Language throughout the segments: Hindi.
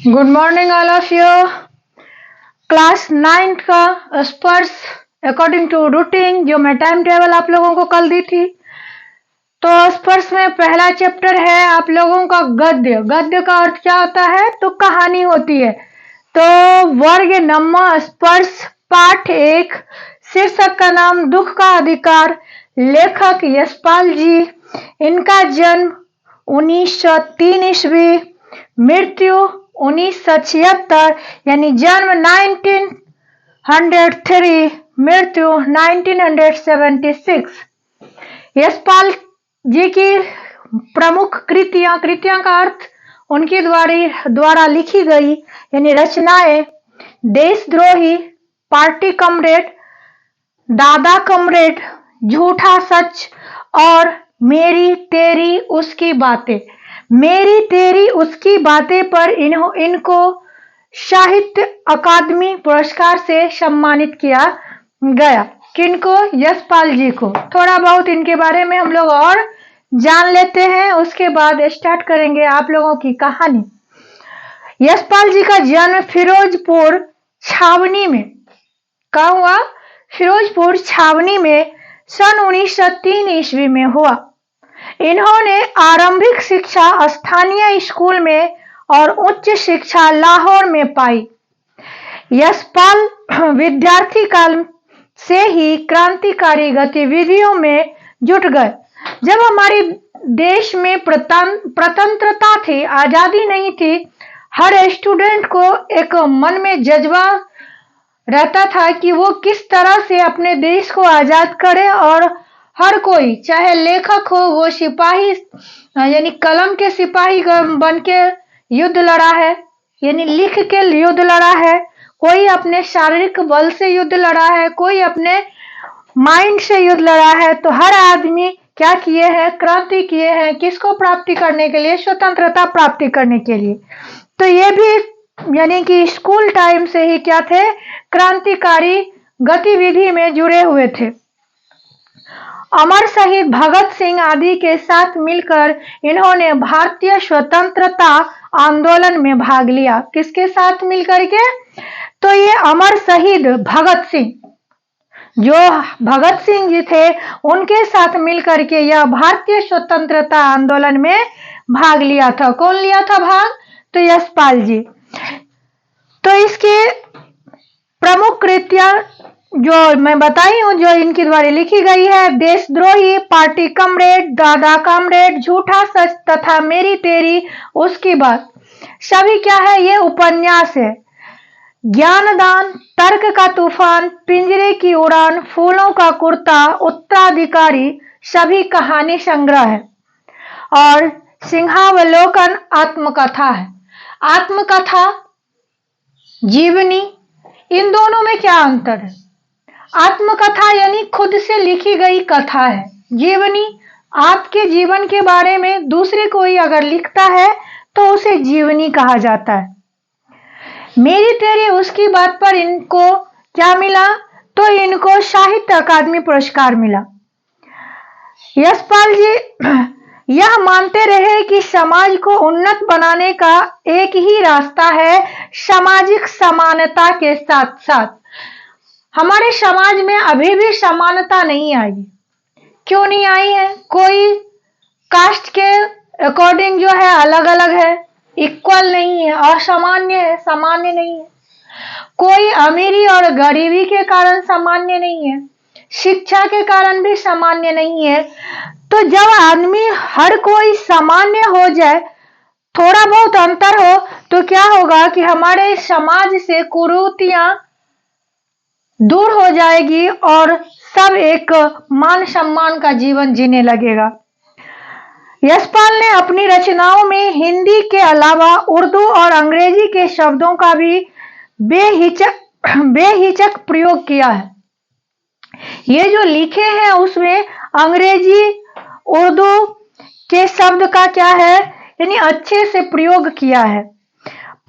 Good morning all of you. Class 9 का स्पर्श अकॉर्डिंग टू रूटीन जो मैं टाइम टेबल आप लोगों को कल दी थी। तो स्पर्श में पहला चैप्टर है आप लोगों का गद्य। गद्य का अर्थ क्या होता है? तो कहानी होती है। तो वर्ग नम्मा स्पर्श पाठ 1, शीर्षक का नाम दुख का अधिकार, लेखक यशपाल जी, इनका जन्म 1903 ईस्वी, मृत्यु 1976, यानी जन्म 1903, मृत्यु 1976। यशपाल जी की प्रमुख कृतियां का अर्थ उनके द्वारा लिखी गई यानी रचनाएं देशद्रोही, पार्टी कमरेड, दादा कमरेड, झूठा सच और मेरी तेरी उसकी बातें। मेरी तेरी उसकी बातें पर इनको साहित्य अकादमी पुरस्कार से सम्मानित किया गया। किनको? यशपाल जी को। थोड़ा बहुत इनके बारे में हम लोग और जान लेते हैं, उसके बाद स्टार्ट करेंगे आप लोगों की कहानी। यशपाल जी का जन्म फिरोजपुर छावनी में कहा हुआ? फिरोजपुर छावनी में सन 1903 ईस्वी में हुआ। इन्होंने आरंभिक शिक्षा स्थानीय स्कूल में और उच्च शिक्षा लाहौर में पाई। यशपाल विद्यार्थी काल से ही क्रांतिकारी गतिविधियों में जुट गए। जब हमारे देश में स्वतंत्रता थी, आजादी नहीं थी, हर स्टूडेंट को एक मन में जज्बा रहता था कि वो किस तरह से अपने देश को आजाद करे, और हर कोई चाहे लेखक हो, वो सिपाही यानी कलम के सिपाही बन के युद्ध लड़ा है, यानी लिख के युद्ध लड़ा है, कोई अपने शारीरिक बल से युद्ध लड़ा है, कोई अपने माइंड से युद्ध लड़ा है। तो हर आदमी क्या किए हैं? क्रांति किए हैं। किसको प्राप्ति करने के लिए? स्वतंत्रता प्राप्ति करने के लिए। तो ये भी यानी कि स्कूल टाइम से ही क्या थे? क्रांतिकारी गतिविधि में जुड़े हुए थे। अमर शहीद भगत सिंह आदि के साथ मिलकर इन्होंने भारतीय स्वतंत्रता आंदोलन में भाग लिया। किसके साथ मिलकर के? तो ये अमर शहीद भगत सिंह, जो भगत सिंह जी थे, उनके साथ मिलकर के यह भारतीय स्वतंत्रता आंदोलन में भाग लिया था। कौन लिया था भाग? तो यशपाल जी। तो इसके प्रमुख कृतियां जो मैं बताई हूं, जो इनके द्वारा लिखी गई है, देशद्रोही, पार्टी कमरेड, दादा कमरेड, झूठा सच तथा मेरी तेरी उसकी बात, सभी क्या है? ये उपन्यास है। ज्ञानदान, तर्क का तूफान, पिंजरे की उड़ान, फूलों का कुर्ता, उत्तराधिकारी, सभी कहानी संग्रह है। और सिंहावलोकन आत्मकथा है। आत्मकथा, जीवनी, इन दोनों में क्या अंतर है? आत्मकथा यानी खुद से लिखी गई कथा है। जीवनी आपके जीवन के बारे में दूसरे कोई अगर लिखता है तो उसे जीवनी कहा जाता है। मेरी तेरी उसकी बात पर इनको क्या मिला? तो इनको साहित्य अकादमी पुरस्कार मिला। यशपाल जी यह मानते रहे कि समाज को उन्नत बनाने का एक ही रास्ता है सामाजिक समानता के साथ साथ। हमारे समाज में अभी भी समानता नहीं आई। क्यों नहीं आई है? कोई कास्ट के अकॉर्डिंग जो है अलग अलग है, इक्वल नहीं है, असामान्य है, सामान्य नहीं है। कोई अमीरी और गरीबी के कारण सामान्य नहीं है, शिक्षा के कारण भी सामान्य नहीं है। तो जब आदमी हर कोई सामान्य हो जाए, थोड़ा बहुत अंतर हो, तो क्या होगा कि हमारे समाज से कुरीतियां दूर हो जाएगी और सब एक मान सम्मान का जीवन जीने लगेगा। यशपाल ने अपनी रचनाओं में हिंदी के अलावा उर्दू और अंग्रेजी के शब्दों का भी बेहिचक प्रयोग किया है। ये जो लिखे हैं उसमें अंग्रेजी, उर्दू के शब्द का क्या है, यानी अच्छे से प्रयोग किया है।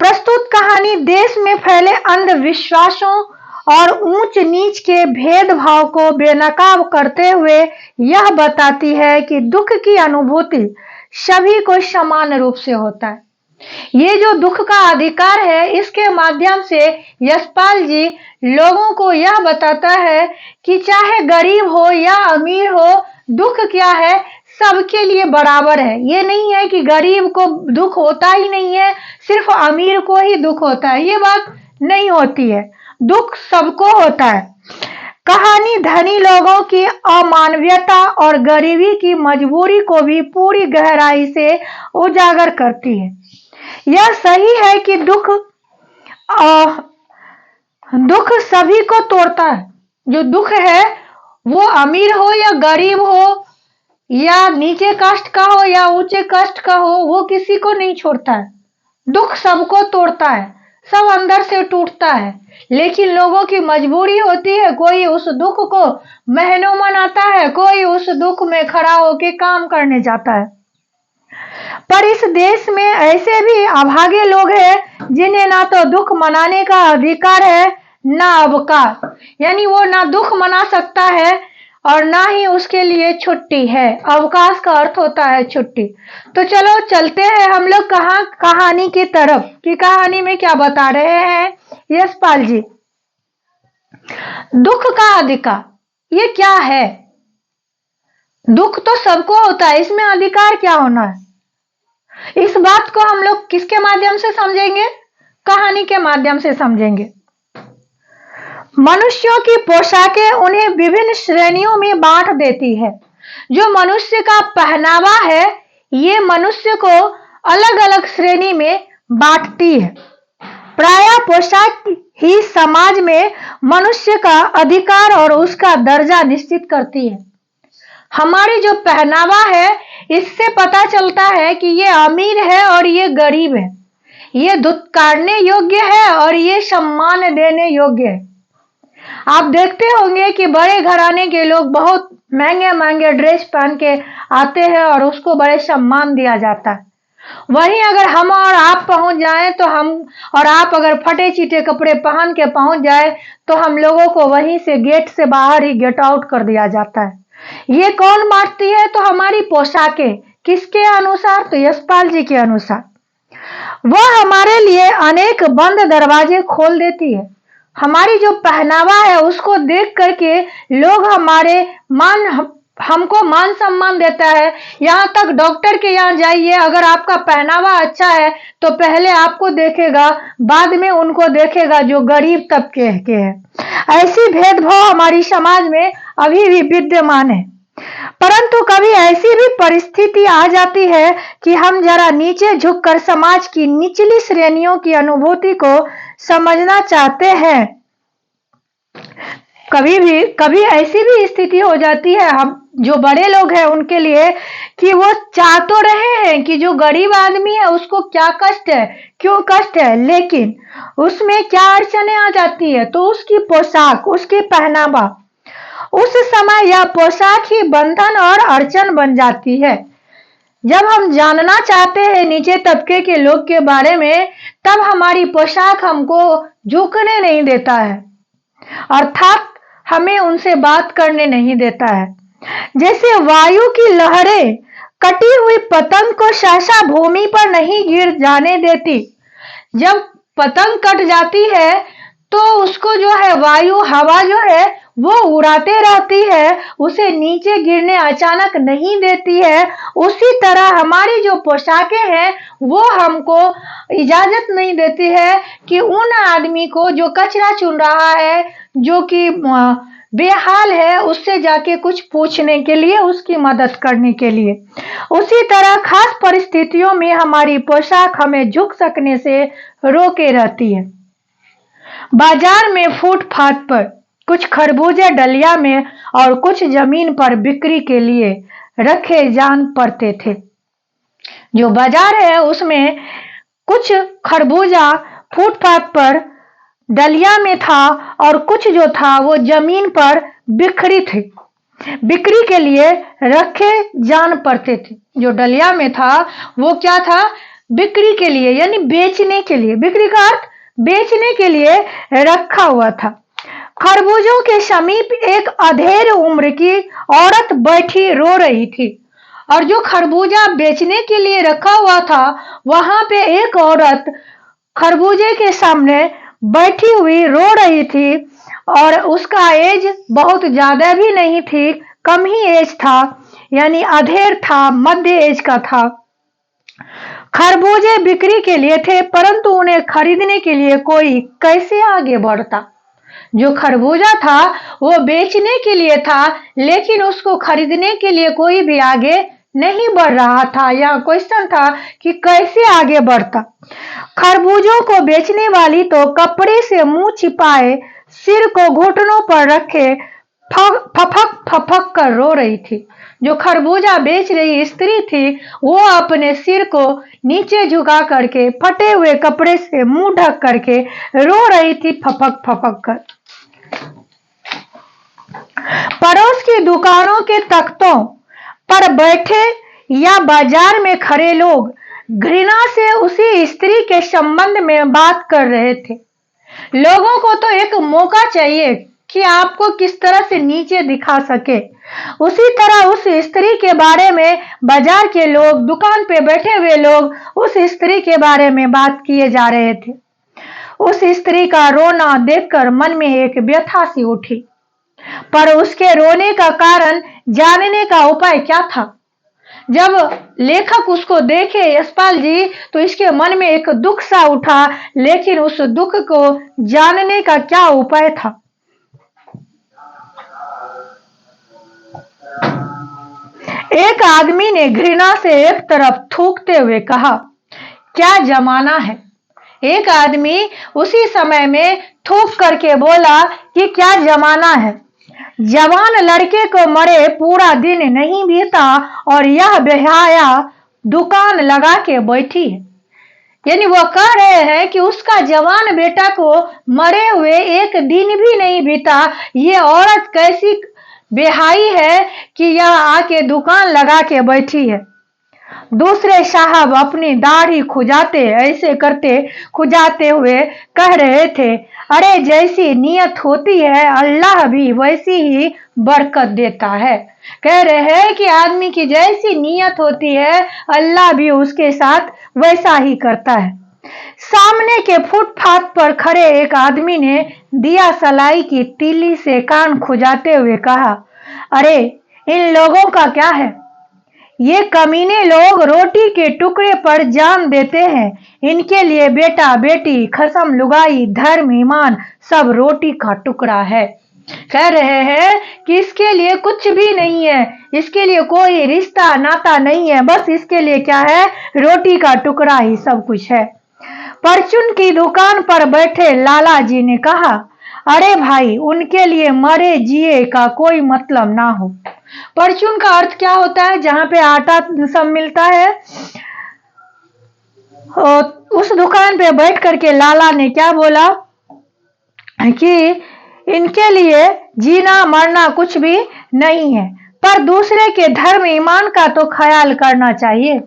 प्रस्तुत कहानी देश में फैले अंधविश्वासों और ऊंच नीच के भेदभाव को बेनकाब करते हुए यह बताती है कि दुख की अनुभूति सभी को समान रूप से होता है। ये जो दुख का अधिकार है, इसके माध्यम से यशपाल जी लोगों को यह बताता है कि चाहे गरीब हो या अमीर हो, दुख क्या है, सबके लिए बराबर है। ये नहीं है कि गरीब को दुख होता ही नहीं है, सिर्फ अमीर को ही दुख होता है, ये बात नहीं होती है। दुख सबको होता है। कहानी धनी लोगों की अमानवीयता और गरीबी की मजबूरी को भी पूरी गहराई से उजागर करती है। यह सही है कि दुख सभी को तोड़ता है। जो दुख है वो अमीर हो या गरीब हो, या नीचे कास्ट का हो या ऊंचे कास्ट का हो, वो किसी को नहीं छोड़ता है। दुख सबको तोड़ता है, सब अंदर से टूटता है, लेकिन लोगों की मजबूरी होती है। कोई उस दुख को महीनों मनाता है, कोई उस दुख में खड़ा होकर काम करने जाता है। पर इस देश में ऐसे भी अभागे लोग हैं जिन्हें ना तो दुख मनाने का अधिकार है, ना अवकाश। यानी वो ना दुख मना सकता है और ना ही उसके लिए छुट्टी है। अवकाश का अर्थ होता है छुट्टी। तो चलो चलते हैं हम लोग कहानी की तरफ कि कहानी में क्या बता रहे हैं यशपाल जी। दुख का अधिकार ये क्या है? दुख तो सबको होता है, इसमें अधिकार क्या होना है? इस बात को हम लोग किसके माध्यम से समझेंगे? कहानी के माध्यम से समझेंगे। मनुष्यों की पोशाकें उन्हें विभिन्न श्रेणियों में बांट देती है। जो मनुष्य का पहनावा है, ये मनुष्य को अलग अलग श्रेणी में बांटती है। प्रायः पोशाक ही समाज में मनुष्य का अधिकार और उसका दर्जा निश्चित करती है। हमारी जो पहनावा है, इससे पता चलता है कि ये अमीर है और ये गरीब है, ये धुतकारने योग्य है और ये सम्मान देने योग्य है। आप देखते होंगे कि बड़े घराने के लोग बहुत महंगे महंगे ड्रेस पहन के आते हैं और उसको बड़े सम्मान दिया जाता है। वहीं अगर हम और आप पहुंच जाएं तो आप अगर फटे चीटे कपड़े पहन के पहुंच जाए तो हम लोगों को वहीं से गेट से बाहर ही गेट आउट कर दिया जाता है। ये कौन बांटती है? तो हमारी पोशाकें। किसके अनुसार? तो यशपाल जी के अनुसार। वह हमारे लिए अनेक बंद दरवाजे खोल देती है। हमारी जो पहनावा है उसको देख करके लोग हमको मान सम्मान देता है। यहाँ तक डॉक्टर के यहाँ जाइए, अगर आपका पहनावा अच्छा है तो पहले आपको देखेगा, बाद में उनको देखेगा जो गरीब तबके के हैं। ऐसी भेदभाव हमारी समाज में अभी भी विद्यमान है। परंतु कभी ऐसी भी परिस्थिति आ जाती है कि हम जरा नीचे झुककर समाज की निचली श्रेणियों की अनुभूति को समझना चाहते हैं। कभी ऐसी भी स्थिति हो जाती है हम जो बड़े लोग हैं उनके लिए कि वो चाह तो रहे हैं कि जो गरीब आदमी है उसको क्या कष्ट है, क्यों कष्ट है, लेकिन उसमें क्या अड़चने आ जाती है? तो उसकी पोशाक, उसकी पहनावा, उस समय यह पोशाक ही बंधन और अड़चन बन जाती है। जब हम जानना चाहते हैं नीचे तबके के लोग के बारे में, तब हमारी पोशाक हमको झुकने नहीं देता है, अर्थात हमें उनसे बात करने नहीं देता है। जैसे वायु की लहरें कटी हुई पतंग को सहसा भूमि पर नहीं गिर जाने देती। जब पतंग कट जाती है तो उसको जो है वायु, हवा जो है वो उड़ाते रहती है, उसे नीचे गिरने अचानक नहीं देती है। उसी तरह हमारी जो पोशाकें हैं वो हमको इजाजत नहीं देती है कि उन आदमी को जो कचरा चुन रहा है, जो कि बेहाल है, उससे जाके कुछ पूछने के लिए, उसकी मदद करने के लिए। उसी तरह खास परिस्थितियों में हमारी पोशाक हमें झुक सकने से रोके रहती है। बाजार में फुटपाथ पर कुछ खरबूजे डलिया में और कुछ जमीन पर बिक्री के लिए रखे जान पड़ते थे। जो बाजार है उसमें कुछ खरबूजा फुटपाथ पर डलिया में था और कुछ जो था वो जमीन पर बिखरी थी, बिक्री के लिए रखे जान पड़ते थे। जो डलिया में था वो क्या था? बिक्री के लिए, यानी बेचने के लिए। बिक्री का अर्थ बेचने के लिए रखा हुआ था। खरबूजों के समीप एक अधेड़ उम्र की औरत बैठी रो रही थी। और जो खरबूजा बेचने के लिए रखा हुआ था, वहां पे एक औरत खरबूजे के सामने बैठी हुई रो रही थी और उसका एज बहुत ज्यादा भी नहीं थी, कम ही एज था, यानी अधेड़ था, मध्य एज का था। खरबूजे बिक्री के लिए थे, परंतु उन्हें खरीदने के लिए कोई कैसे आगे बढ़ता। जो खरबूजा था वो बेचने के लिए था, लेकिन उसको खरीदने के लिए कोई भी आगे नहीं बढ़ रहा था। यह क्वेश्चन था कि कैसे आगे बढ़ता। खरबूजों को बेचने वाली तो कपड़े से मुंह छिपाए, सिर को घुटनों पर रखे फफक फफक कर रो रही थी। जो खरबूजा बेच रही स्त्री थी, वो अपने सिर को नीचे झुका करके फटे हुए कपड़े से मुंह ढक करके रो रही थी, फपक फपक कर। पड़ोस की दुकानों के तख्तों पर बैठे या बाजार में खड़े लोग घृणा से उसी स्त्री के संबंध में बात कर रहे थे। लोगों को तो एक मौका चाहिए कि आपको किस तरह से नीचे दिखा सके। उसी तरह उस स्त्री के बारे में बाजार के लोग, दुकान पे बैठे हुए लोग उस स्त्री के बारे में बात किए जा रहे थे। उस स्त्री का रोना देखकर मन में एक व्यथा सी उठी, पर उसके रोने का कारण जानने का उपाय क्या था। जब लेखक उसको देखे यशपाल जी, तो इसके मन में एक दुख सा उठा, लेकिन उस दुख को जानने का क्या उपाय था। एक आदमी ने घृणा से एक तरफ थूकते हुए कहा, क्या जमाना है। एक आदमी उसी समय में थूक करके बोला कि क्या जमाना है। जवान लड़के को मरे पूरा दिन नहीं बीता और यह बेहया दुकान लगा के बैठी है। यानी वो कह रहे हैं कि उसका जवान बेटा को मरे हुए एक दिन भी नहीं बीता, ये औरत कैसी बेहाई है कि यह आके दुकान लगा के बैठी है। दूसरे साहब अपनी दाढ़ी खुजाते ऐसे करते खुजाते हुए कह रहे थे, अरे जैसी नियत होती है अल्लाह भी वैसी ही बरकत देता है। कह रहे हैं कि आदमी की जैसी नियत होती है अल्लाह भी उसके साथ वैसा ही करता है। सामने के फुटपाथ पर खड़े एक आदमी ने दिया सलाई की तीली से कान खुजाते हुए कहा, अरे इन लोगों का क्या है। ये कमीने लोग रोटी के टुकड़े पर जान देते हैं। इनके लिए बेटा बेटी, खसम लुगाई, धर्म, ईमान सब रोटी का टुकड़ा है। कह रहे हैं कि इसके लिए कुछ भी नहीं है, इसके लिए कोई रिश्ता नाता नहीं है, बस इसके लिए क्या है, रोटी का टुकड़ा ही सब कुछ है। परचून की दुकान पर बैठे लाला जी ने कहा, अरे भाई उनके लिए मरे जिए का कोई मतलब ना हो। परचून का अर्थ क्या होता है, जहां पे आटा सब मिलता है। उस दुकान पे बैठ करके लाला ने क्या बोला कि इनके लिए जीना मरना कुछ भी नहीं है, पर दूसरे के धर्म ईमान का तो ख्याल करना चाहिए।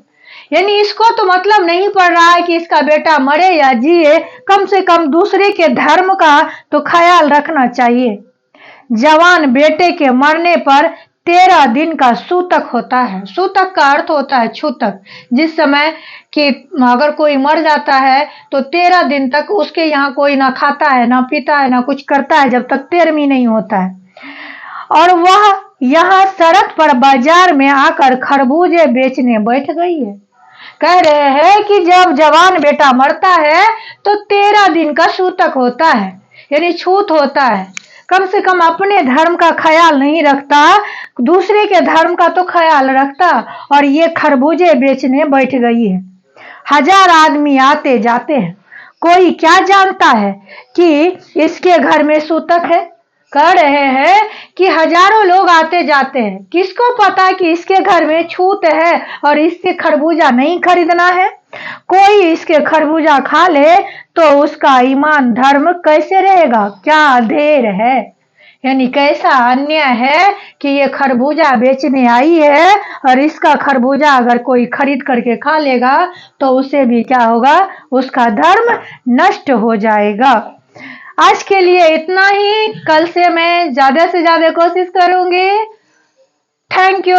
यानी इसको तो मतलब नहीं पड़ रहा है कि इसका बेटा मरे या जिए, कम से कम दूसरे के धर्म का तो ख्याल रखना चाहिए। जवान बेटे के मरने पर 13 दिन का सूतक होता है। सूतक का अर्थ होता है छूतक। जिस समय कि अगर कोई मर जाता है तो 13 दिन तक उसके यहाँ कोई ना खाता है, ना पीता है, ना कुछ करता है, जब तक 13वीं नहीं होता है। और वह यहाँ सड़क पर बाजार में आकर खरबूजे बेचने बैठ गई है। कह रहे हैं कि जब जवान बेटा मरता है तो 13 दिन का सूतक होता है, यानी छूत होता है। कम से कम अपने धर्म का ख्याल नहीं रखता, दूसरे के धर्म का तो ख्याल रखता, और ये खरबूजे बेचने बैठ गई है। 1000 आदमी आते जाते हैं, कोई क्या जानता है कि इसके घर में सूतक है। कह रहे हैं कि हजारों लोग आते जाते हैं, किसको पता कि इसके घर में छूत है और इससे खरबूजा नहीं खरीदना है। कोई इसके खरबूजा खा ले तो उसका ईमान धर्म कैसे रहेगा, क्या देर है। यानी कैसा अन्याय है कि ये खरबूजा बेचने आई है और इसका खरबूजा अगर कोई खरीद करके खा लेगा तो उसे भी क्या होगा, उसका धर्म नष्ट हो जाएगा। आज के लिए इतना ही, कल से मैं ज्यादा से ज्यादा कोशिश करूंगी। Thank you.